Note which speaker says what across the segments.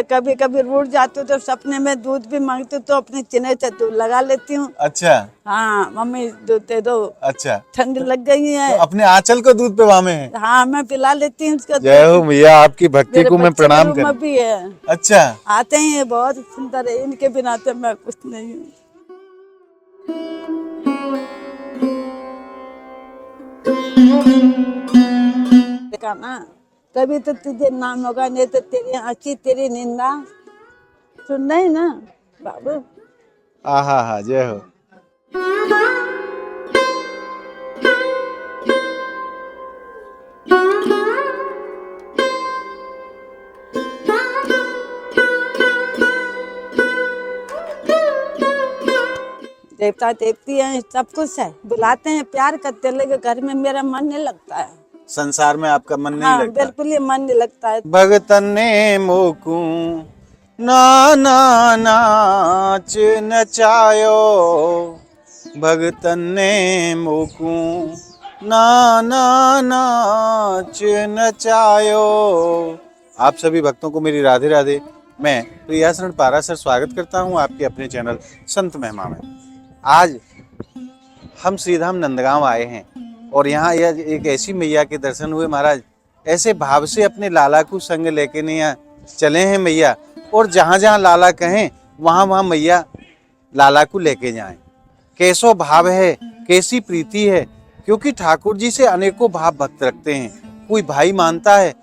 Speaker 1: कभी कभी रूठ जाती हूँ तो सपने में दूध भी मांगती हूँ तो अपने चिन्ह से दूध लगा लेती हूँ।
Speaker 2: अच्छा।
Speaker 1: हाँ मम्मी दूध दे दो,
Speaker 2: अच्छा,
Speaker 1: ठंड लग गई है।
Speaker 2: तो अपने आंचल को दूध पिवामे है।
Speaker 1: हाँ मैं पिला लेती हूँ उसका
Speaker 2: जय हो मैया, आपकी भक्ति
Speaker 1: मेरे
Speaker 2: को मैं
Speaker 1: बच्चे के
Speaker 2: प्रणाम
Speaker 1: रूम में
Speaker 2: करूं।
Speaker 1: भी है।
Speaker 2: अच्छा।
Speaker 1: आते हैं, ये बहुत सुंदर है, इनके बिना तो मैं कुछ नहीं हूँ। देखा ना, तभी तो तुझे नाम होगा, नहीं तो तेरी हंसी तेरी निंदा सुन रही ना बाबू।
Speaker 2: आहा हा, जय हो।
Speaker 1: देवता देवती हैं, सब कुछ है, बुलाते हैं, प्यार करते, लेकिन घर में मेरा मन नहीं लगता है।
Speaker 2: संसार में आपका मन नहीं
Speaker 1: हाँ
Speaker 2: लगता।
Speaker 1: बिल्कुल ही मन नहीं लगता है।
Speaker 2: भगतन ने मोकू नाना नाच नचायो, भगतन ने मोकू नाना नाच नचायो। आप सभी भक्तों को मेरी राधे राधे। मैं प्रियाशरण पाराशर स्वागत करता हूं आपके अपने चैनल संत महिमा में। आज हम श्रीधाम नंदगांव आए हैं और यहाँ यह एक ऐसी मैया के दर्शन हुए महाराज, ऐसे भाव से अपने लाला को संग लेके नहीं यहाँ चले हैं मैया, और जहाँ जहाँ लाला कहें वहाँ वहाँ मैया लाला को लेके जाएं। कैसो भाव है, कैसी प्रीति है, क्योंकि ठाकुर जी से अनेकों भाव भक्त रखते हैं। कोई भाई मानता है,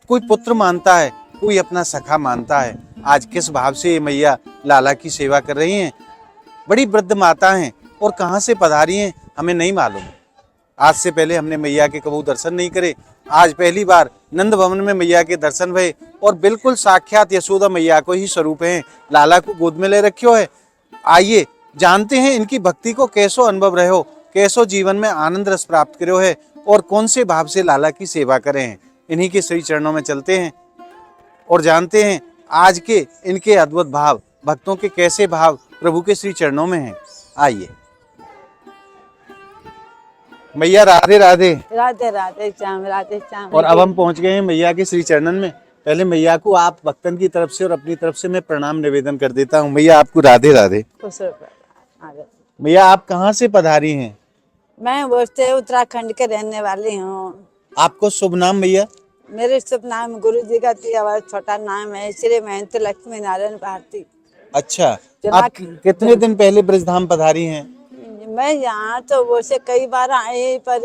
Speaker 2: कोई पुत्र मानता है, कोई अपना सखा मानता है। आज किस भाव से ये मैया लाला की सेवा कर रही हैं। बड़ी वृद्ध माता हैं और कहाँ से पधारी हैं हमें नहीं मालूम। आज से पहले हमने मैया के कबू दर्शन नहीं करे। आज पहली बार नंद भवन में मैया के दर्शन हुए और बिल्कुल साक्षात यशोदा मैया को ही स्वरूप हैं। लाला को गोद में ले रखियो है। आइए जानते हैं इनकी भक्ति को कैसो अनुभव रहे हो, कैसो जीवन में आनंद रस प्राप्त करो है और कौन से भाव से लाला की सेवा करें हैं। इन्हीं के श्री चरणों में चलते हैं और जानते हैं आज के इनके अद्भुत भाव, भक्तों के कैसे भाव प्रभु के श्री चरणों में हैं। आइए मैया राधे राधे।
Speaker 1: राधे राधे श्याम, राधे श्याम।
Speaker 2: और अब हम पहुंच गए हैं मैया के श्री चरणन में। पहले मैया को आप भक्तन की तरफ से और अपनी तरफ से मैं प्रणाम निवेदन कर देता हूँ। मैया आपको राधे राधे।
Speaker 1: खुश हो गए।
Speaker 2: मैया आप कहाँ से पधारी हैं?
Speaker 1: मैं वो से उत्तराखंड के रहने वाली हूँ।
Speaker 2: आपको शुभ नाम मैया?
Speaker 1: मेरे शुभ नाम गुरु जी का दिया हुआ छोटा नाम है श्री महंत लक्ष्मी नारायण भारती।
Speaker 2: अच्छा, आप कितने दिन पहले ब्रजधाम पधारी हैं?
Speaker 1: मैं यहाँ तो वो से कई बार आई, पर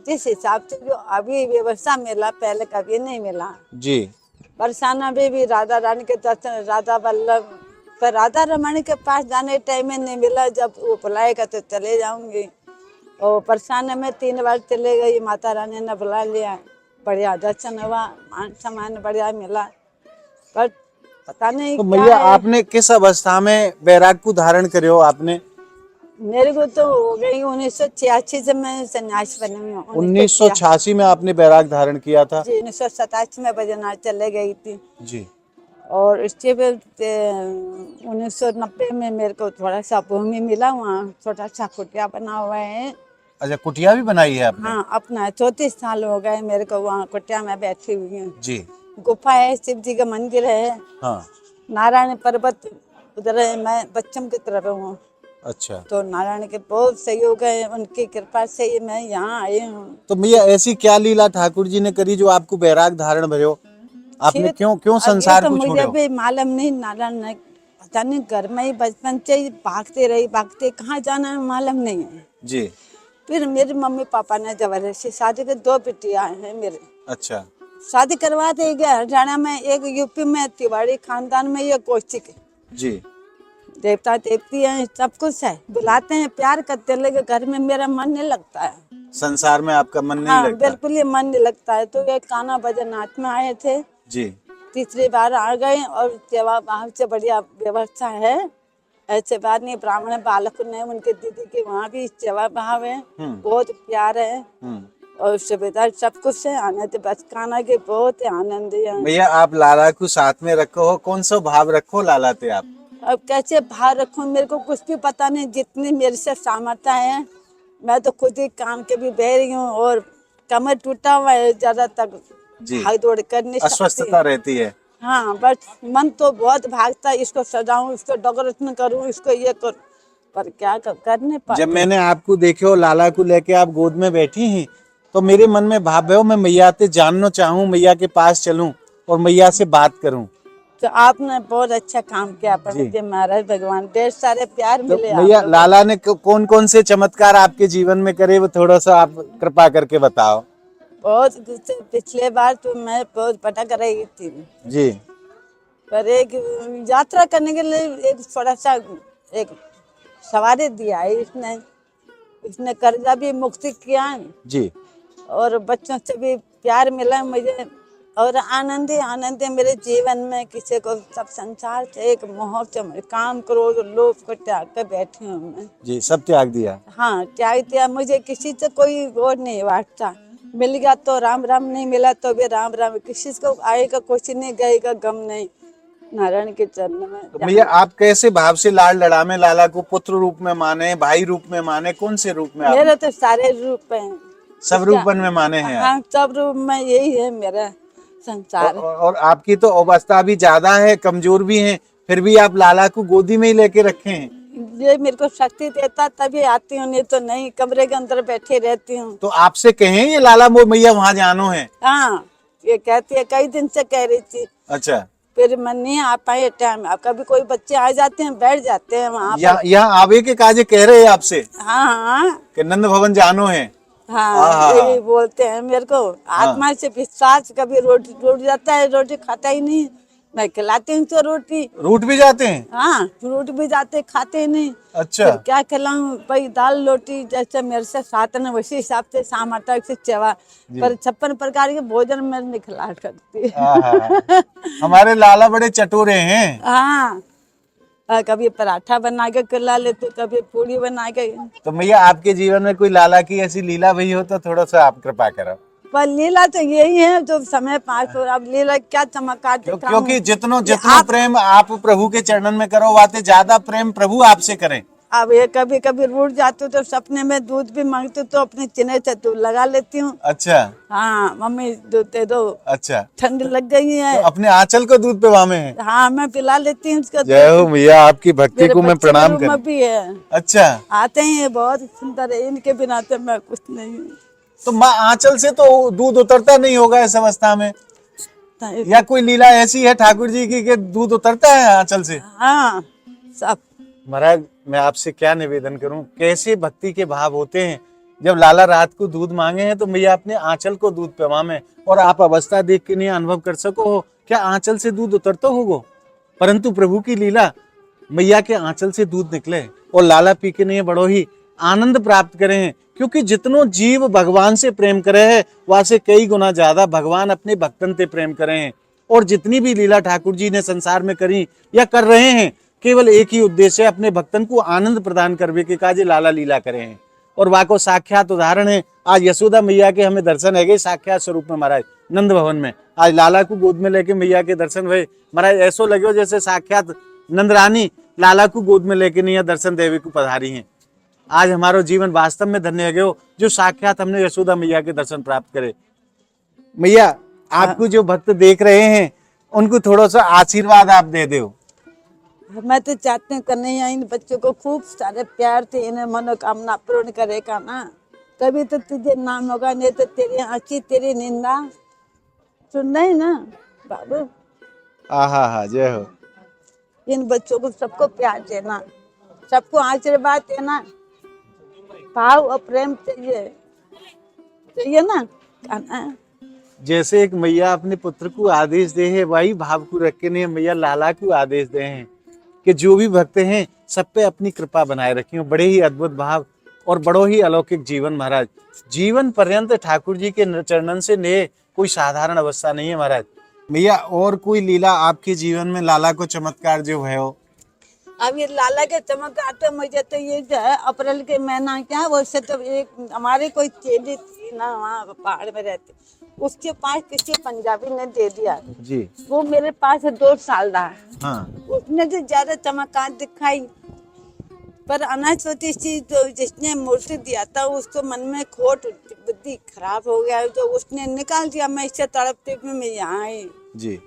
Speaker 1: जिस हिसाब से जो अभी व्यवस्था मिला पहले कभी नहीं मिला
Speaker 2: जी।
Speaker 1: बरसाना में भी राधा रानी के दर्शन, राधा वल्लभ, पर राधा रमन के पास जाने टाइम में नहीं मिला। जब वो बुलाएगा तो चले जाऊंगी। और बरसाना में 3 बार चले गई, माता रानी ने बुला लिया, बढ़िया दर्शन हुआ, मान सम्मान बढ़िया मिला, पर पता नहीं
Speaker 2: तो
Speaker 1: क्या
Speaker 2: मैया
Speaker 1: है।
Speaker 2: आपने किस अवस्था में बैराग को धारण करे हो आपने?
Speaker 1: मेरे को तो हो गई 1986 से मैं सन्यासी बनी हूँ।
Speaker 2: 1986 में आपने बैराग धारण किया था?
Speaker 1: जी 1987 में बजनाथ चले गई थी।
Speaker 2: जी।
Speaker 1: और इसके बाद 1990 में मेरे को थोड़ा सा भूमि मिला, वहाँ छोटा सा कुटिया बना हुआ है।
Speaker 2: अच्छा, कुटिया भी बनाई है आपने?
Speaker 1: हाँ अपना 34 साल हो गए मेरे को वहाँ कुटिया में बैठी हुई हूँ।
Speaker 2: जी।
Speaker 1: गुफा है, शिव जी का मंदिर है।
Speaker 2: हाँ।
Speaker 1: नारायण पर्वत उधर है, मैं पश्चिम की तरफ हूँ।
Speaker 2: अच्छा।
Speaker 1: तो नारायण के बहुत सहयोग है, उनकी कृपा से ही मैं यहाँ आई हूँ।
Speaker 2: तो मैया ऐसी क्या लीला ठाकुर जी ने करी जो आपको बैराग धारण भयो? आपने क्यों संसार
Speaker 1: तो
Speaker 2: को
Speaker 1: मुझे
Speaker 2: छोड़ो?
Speaker 1: भी मालूम नहीं, नारायण ने पता नहीं, घर में ही बचपन से ही भागते रही, भागते कहाँ जाना है मालूम नहीं है।
Speaker 2: जी।
Speaker 1: फिर मेरे मम्मी पापा ने जबरदस्ती शादी के 2 बेटियां हैं मेरे।
Speaker 2: अच्छा।
Speaker 1: शादी करवा दे गया हरियाणा में, एक यूपी में, तिवाड़ी खानदान में, ये कौशिक।
Speaker 2: जी।
Speaker 1: देवता देवती हैं, सब कुछ है, बुलाते हैं, प्यार करते, लेकिन घर में मेरा मन नहीं लगता है।
Speaker 2: संसार में आपका मन नहीं
Speaker 1: हाँ
Speaker 2: लगता?
Speaker 1: बिल्कुल ही मन नहीं लगता है। तो ये कान्हा बजनाथ में आए थे
Speaker 2: जी।
Speaker 1: तीसरी बार आ गए और सेवा भाव से बढ़िया व्यवस्था है। ऐसे बात नहीं, ब्राह्मण बालक ने उनके दीदी के वहाँ भी सेवा भाव है, बहुत प्यार है और सुविधा सब कुछ है। आनंद बस कान्हा के बहुत आनंद है।
Speaker 2: भैया आप लाला को साथ में रखो हो, कौन सा भाव रखो लाला थे आप?
Speaker 1: अब कैसे भाव रखूं, मेरे को कुछ भी पता नहीं। जितनी मेरे से सामर्थ्य है, मैं तो खुद ही काम के भी बह रही हूँ और कमर टूटा हुआ है, ज्यादा तक भाग दौड़ कर नहीं सकती।
Speaker 2: अस्वस्थता रहती है।
Speaker 1: हाँ, बस मन तो बहुत भागता है, इसको सजाऊं, इसको डेकोरेशन करूं, इसको ये करूं, पर क्या कर नहीं
Speaker 2: जब
Speaker 1: पाते।
Speaker 2: मैंने आपको देखे हो लाला को लेके आप गोद में बैठी हैं तो मेरे मन में भाव है मैं मैया से जानना चाहूं, मैया के पास चलूं और मैया से बात करूं।
Speaker 1: तो आपने बहुत अच्छा काम किया
Speaker 2: जी।
Speaker 1: पंडित जी महाराज, भगवान ढेर सारे प्यार
Speaker 2: तो
Speaker 1: मिले आप
Speaker 2: मैया
Speaker 1: लोगों
Speaker 2: लाला ने कौन कौन से चमत्कार आपके जीवन में करे वो थोड़ा सा आप कृपा करके बताओ।
Speaker 1: बहुत पिछले बार तो मैं बहुत भटक रही थी,
Speaker 2: जी।
Speaker 1: पर एक यात्रा करने के लिए एक थोड़ा सा एक सवारी दिया है इसने, इसने कर्जा भी मुक्ति किया है
Speaker 2: जी।
Speaker 1: और बच्चों से भी प्यार मिला मुझे, और आनंद ही आनंद है मेरे जीवन में। किसी को सब संसार से एक मोह से मैं काम करो लोभ को त्याग कर बैठी हूँ मैं।
Speaker 2: जी, सब त्याग दिया।
Speaker 1: हाँ, त्याग दिया, मुझे किसी से कोई वो नहीं बांटता, मिल गया तो राम राम, नहीं मिला तो भी राम राम, किसी को आएगा कुछ नहीं, गएगा गम नहीं, नारायण के चरण में।
Speaker 2: तो भैया आप कैसे भाव से लाड़ लड़ामे लाला को पुत्र रूप में माने, भाई रूप में माने, कौन से रूप में आप?
Speaker 1: मेरे तो सारे रूप हैं,
Speaker 2: सब रूपन में माने हैं
Speaker 1: हाँ
Speaker 2: आप।
Speaker 1: सब रूप में यही है मेरा संसार।
Speaker 2: और आपकी तो अवस्था भी ज्यादा है, कमजोर भी हैं, फिर भी आप लाला को गोदी में ही लेके रखे हैं।
Speaker 1: ये मेरे को शक्ति देता तभी आती हूँ, नहीं तो नहीं, कमरे के अंदर बैठी रहती हूँ।
Speaker 2: तो आपसे कहें ये लाला वो मैया वहां जानो है।
Speaker 1: हाँ, ये कहती है, कई दिन से कह रही थी,
Speaker 2: अच्छा।
Speaker 1: फिर मैं नहीं आ पाई टाइम, अब कभी कोई बच्चे आ जाते हैं, बैठ जाते हैं वहाँ पर।
Speaker 2: यहाँ आवे के काजे कह रहे हैं आपसे
Speaker 1: हाँ हाँ
Speaker 2: कि नंद भवन जानो है।
Speaker 1: हाँ, यही बोलते हैं मेरे को, आत्मा से विश्वास, कभी रोटी टूट जाता है, रोटी खाता ही नहीं, मैं खिलाती हूँ तो रोटी,
Speaker 2: रूठ भी जाते हैं।
Speaker 1: हाँ फ्रूट भी जाते, खाते नहीं।
Speaker 2: अच्छा।
Speaker 1: फिर क्या खिलाऊं भाई, दाल रोटी जैसे मेरे से सातन उसी हिसाब से शाम आटा से चवा, पर 56 प्रकार के भोजन मैं नहीं खिला सकती।
Speaker 2: हमारे लाला बड़े चटोरे हैं।
Speaker 1: हाँ, कभी पराठा बना के खिला लेते, कभी पूरी बना के।
Speaker 2: तो भैया आपके जीवन में कोई लाला की ऐसी लीला भई हो तो थोड़ा सा आप कृपा करो।
Speaker 1: पर लीला तो यही है जो समय पास हो, अब लीला क्या चमत्कार दिखाऊं?
Speaker 2: क्योंकि जितनो जितना प्रेम आप प्रभु के चरणन में करो वाते ज्यादा प्रेम प्रभु आपसे करें।
Speaker 1: अब ये कभी कभी रूठ जाती हूँ तो सपने में दूध भी मांगती हूँ तो अपने चिन्ह से दूध लगा लेती हूँ।
Speaker 2: अच्छा।
Speaker 1: हाँ, मम्मी दूध दे दो,
Speaker 2: अच्छा।
Speaker 1: ठंड लग गई है।
Speaker 2: तो अपने आंचल को दूध पिवा में है।
Speaker 1: हाँ, मैं पिला लेती हूँ उसको।
Speaker 2: जय हो भैया, आपकी भक्ति
Speaker 1: मेरे
Speaker 2: को मैं
Speaker 1: बच्चे के
Speaker 2: प्रणाम
Speaker 1: रूम में
Speaker 2: कर।
Speaker 1: भी है,
Speaker 2: अच्छा।
Speaker 1: आते हैं, बहुत सुंदर है, इनके बिना तो मैं कुछ नहीं हूँ।
Speaker 2: तो माँ आंचल से तो दूध उतरता नहीं होगा इस अवस्था में, या कोई लीला ऐसी है ठाकुर जी की कि दूध उतरता है आंचल से?
Speaker 1: हाँ सब।
Speaker 2: महाराज मैं आपसे क्या निवेदन करूं, कैसे भक्ति के भाव होते हैं। जब लाला रात को दूध मांगे हैं तो मैया अपने आंचल को दूध पिवा में, और आप अवस्था देख के नहीं अनुभव कर सको हो क्या आंचल से दूध उतरता होगा, परंतु प्रभु की लीला, मैया के आंचल से दूध निकले और लाला पी के नहीं बड़ो ही आनंद प्राप्त करे हैं। क्योंकि जितनो जीव भगवान से प्रेम करे है वहां से कई गुना ज्यादा भगवान अपने भक्तन से प्रेम करे हैं। और जितनी भी लीला ठाकुर जी ने संसार में करी या कर रहे हैं, केवल एक ही उद्देश्य है, अपने भक्तन को आनंद प्रदान करने के काजे लाला लीला करे हैं। और वहां को साक्षात उदाहरण है, आज यशोदा मैया के हमें दर्शन है गए साक्षात स्वरूप में महाराज नंद भवन में। आज लाला को गोद में लेके मैया के दर्शन हुए महाराज, ऐसो लगे जैसे साक्षात नंद रानी लाला को गोद में लेके नहीं दर्शन देवी को पधारी हैं। आज हमारा जीवन वास्तव में धन्य है गयो जो साक्षात हमने यशोदा मैया के दर्शन प्राप्त करे। मैया आपको जो भक्त देख रहे हैं उनको थोड़ा सा आशीर्वाद आप दे दो।
Speaker 1: मैं तो चाहती हूँ कन्हैया इन बच्चों को खूब सारे प्यार थे, इन्हें मनोकामना पूर्ण करेगा ना, तभी तो तुझे नाम होगा, नहीं तो तेरी हंसी तेरी निंदा सुन नहीं ना बाबू।
Speaker 2: हा जय हो।
Speaker 1: इन बच्चों को सबको प्यार देना, सबको आशीर्वाद देना, भाव और प्रेम चाहिए ना खाना।
Speaker 2: जैसे एक मैया अपने पुत्र को आदेश दे है, वही भाव को रख के नहीं मैया लाला को आदेश दे हैं कि जो भी भक्त हैं सब पे अपनी कृपा बनाए रखी। बड़े ही अद्भुत भाव और बड़ो ही अलौकिक जीवन महाराज, जीवन पर्यंत ठाकुर जी के चरणन से ने कोई साधारण अवस्था नहीं है महाराज। भैया और कोई लीला आपके जीवन में लाला को चमत्कार जो है हो?
Speaker 1: अब ये लाला के चमत्कार तो मुझे तो ये जो है अप्रैल के महीना क्या वैसे तो एक हमारे कोई चेली थी ना वहाँ पहाड़ में रहती, उसके पास किसी पंजाबी ने दे दिया
Speaker 2: जी।
Speaker 1: वो मेरे पास 2 साल रहा।
Speaker 2: हाँ।
Speaker 1: उसने जो ज्यादा चमत्कार दिखाई, पर अनासोती चीज तो जिसने मूर्ति दिया था उसको मन में खोट बुद्धि खराब हो गया, जो उसने निकाल दिया। मैं इससे तड़पते भी मैं यहाँ आई
Speaker 2: जी।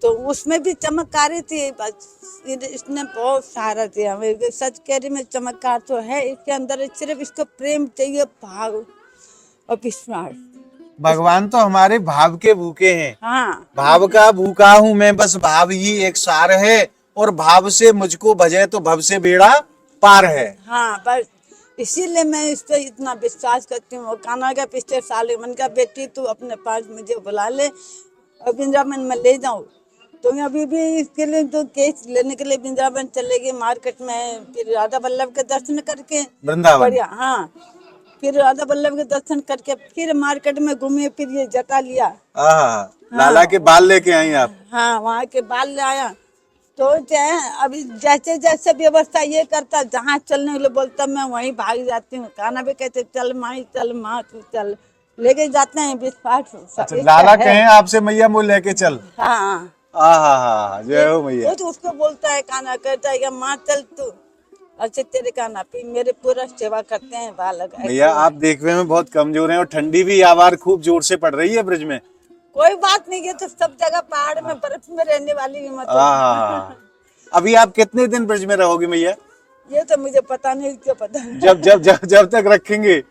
Speaker 1: तो उसमें भी चमत्कारी थी। बस इसने बहुत सहारा दिया हमें। सच कह रही मैं, चमत्कार तो है इसके अंदर, सिर्फ इसको प्रेम चाहिए, भाव और विश्वास।
Speaker 2: भगवान तो हमारे भाव के भूखे हैं।
Speaker 1: हाँ
Speaker 2: भाव का भूखा हूं मैं, बस भाव ही एक सार है, और भाव से मुझको भजे तो भव से बेड़ा पार है।
Speaker 1: हाँ, बस इसीलिए मैं इस पे इतना विश्वास करती हूँ। कान्हा का पिछले साल मन का, बेटी तू अपने पास मुझे बुला ले और वृंदावन में ले जाऊँ। तो मैं अभी भी इसके लिए तो केस लेने के लिए वृंदावन चलेगी मार्केट में, फिर राधा वल्लभ के दर्शन करके
Speaker 2: वृंदावन।
Speaker 1: बढ़िया। हाँ, फिर राधा वल्लभ के दर्शन करके फिर मार्केट में घूमे, फिर ये जटा लिया।
Speaker 2: लाला के बाल लेके आई आप?
Speaker 1: हाँ, वहाँ के बाल ले आया। तो अभी जैसे जैसे व्यवस्था ये करता, जहाँ चलने के लिए बोलता मैं वहीं भाग जाती हूँ। खाना भी कहते चल माई, चल माँ, तू चल, लेके जाते हैं विश्वास।
Speaker 2: अच्छा, लाला कहें आपसे मैया मुझे लेके चल?
Speaker 1: हाँ
Speaker 2: जय हो मैया।
Speaker 1: वो तो उसको बोलता है, खाना कहता है माँ चल तू, अच्छे तेरे खाना पी, मेरे पूरा सेवा करते हैं बालक।
Speaker 2: भैया आप देखने में बहुत कमजोर हैं, और ठंडी भी आवार खूब जोर से पड़ रही है ब्रिज में।
Speaker 1: कोई बात नहीं है, तो सब जगह पहाड़ में बर्फ में रहने वाली है मतलब।
Speaker 2: अभी आप कितने दिन ब्रिज में रहोगे मैया?
Speaker 1: ये तो मुझे पता नहीं, क्यों पता नहीं।
Speaker 2: जब जब जब जब तक रखेंगे।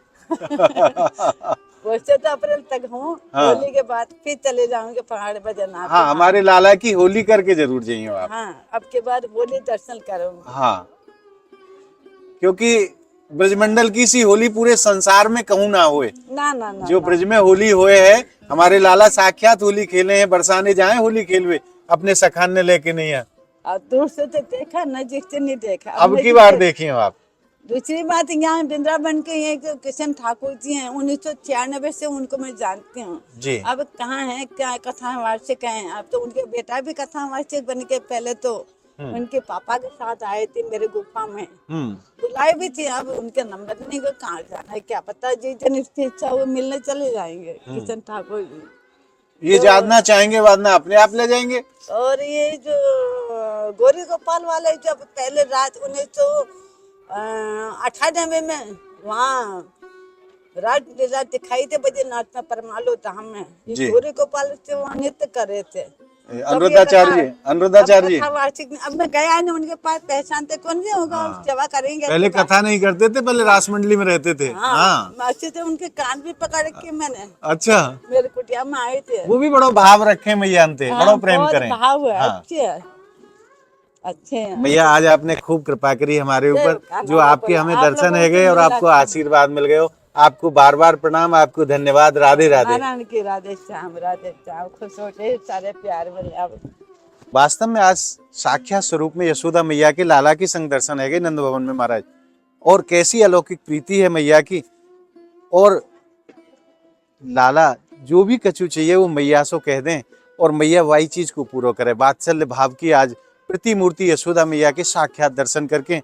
Speaker 1: वैसे तो अप्रैल तक हूँ। होली के बाद फिर चले जाऊंगे पहाड़ पर जना।
Speaker 2: हाँ, हमारे लाला की होली करके जरूर जाइए आप।
Speaker 1: हाँ, अब के बाद होली दर्शन करूंगी।
Speaker 2: हाँ, क्योंकि ब्रजमंडल की सी होली पूरे संसार में कहूँ ना होए।
Speaker 1: ना
Speaker 2: जो ब्रज में होली होए है, हमारे लाला साक्षात होली खेले हैं। बरसाने जाए होली खेलवे, अपने सखान ने लेके नहीं है।
Speaker 1: दूर से तो देखा, नजदीक से नहीं देखा।
Speaker 2: अब की बार देखिए आप।
Speaker 1: दूसरी बात, यहाँ वृंदावन के ये जो किशन ठाकुर जी हैं, 1996 से उनको मैं जानती हूँ
Speaker 2: जी।
Speaker 1: अब कहाँ हैं, क्या कथा वार्षिक हैं। अब तो उनके बेटा भी कथा वार्षिक बन के, पहले तो उनके पापा के साथ आए थे मेरे गुफा में, बुलाए भी थे। अब उनके नंबर नहीं को, कहाँ जाना है क्या पता, जिस दिन इसकी इच्छा हो मिलने चले जाएंगे किशन ठाकुर जी।
Speaker 2: ये जानना चाहेंगे, बाद में अपने आप ले जाएंगे।
Speaker 1: और ये जो गौरी गोपाल वाले, जब पहले रात 1998 में वहाँ रात दिखाई थे बद्रीनाथ में परमालु धाम में, गौरी गोपाल से वहाँ नृत्य कर रहे थे। अनुरुद्धाचार्य। अब मैं गया नहीं उनके पास, पहचानते कौन भी होगा, सेवा करेंगे।
Speaker 2: पहले कथा नहीं करते थे, पहले रास मंडली में रहते थे।
Speaker 1: अच्छे से उनके कान भी पकड़ के मैंने।
Speaker 2: अच्छा,
Speaker 1: मेरे कुटिया में आए थे।
Speaker 2: वो भी बड़ो भाव रखे मैया, बड़ो प्रेम करें।
Speaker 1: भाव है, अच्छे
Speaker 2: भैया आज आपने खूब कृपा करी हमारे ऊपर, जो आपके हमें दर्शन है गए और आपको आशीर्वाद मिल गए। आपको बार बार प्रणाम, आपको धन्यवाद। राधे राधे।
Speaker 1: नारायण की राधे श्याम, राधे श्याम, खुश होते सारे प्यार मिले।
Speaker 2: वास्तव में आज साक्षात स्वरूप में यशोदा मैया के लाला के संग दर्शन है गए नंद भवन में महाराज, और कैसी अलौकिक प्रीति है मैया की। और लाला जो भी कछु चाहिए वो मैया सो कह दें, और मैया वही चीज को पूरा करे। वात्सल्य भाव की आज प्रतिमूर्ति यशोदा मैया के साक्षात दर्शन करके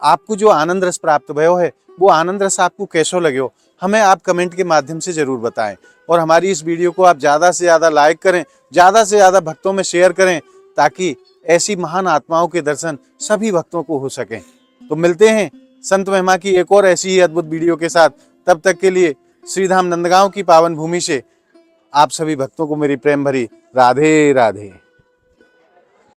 Speaker 2: आपको जो आनंद रस प्राप्त भयो है, वो आनंद रस आपको कैसो लगे हो, हमें आप कमेंट के माध्यम से जरूर बताएं। और हमारी इस वीडियो को आप ज़्यादा से ज़्यादा लाइक करें, ज़्यादा से ज़्यादा भक्तों में शेयर करें, ताकि ऐसी महान आत्माओं के दर्शन सभी भक्तों को हो सकें। तो मिलते हैं संत महिमा की एक और ऐसी ही अद्भुत वीडियो के साथ। तब तक के लिए श्रीधाम नंदगांव की पावन भूमि से आप सभी भक्तों को मेरी प्रेम भरी राधे राधे।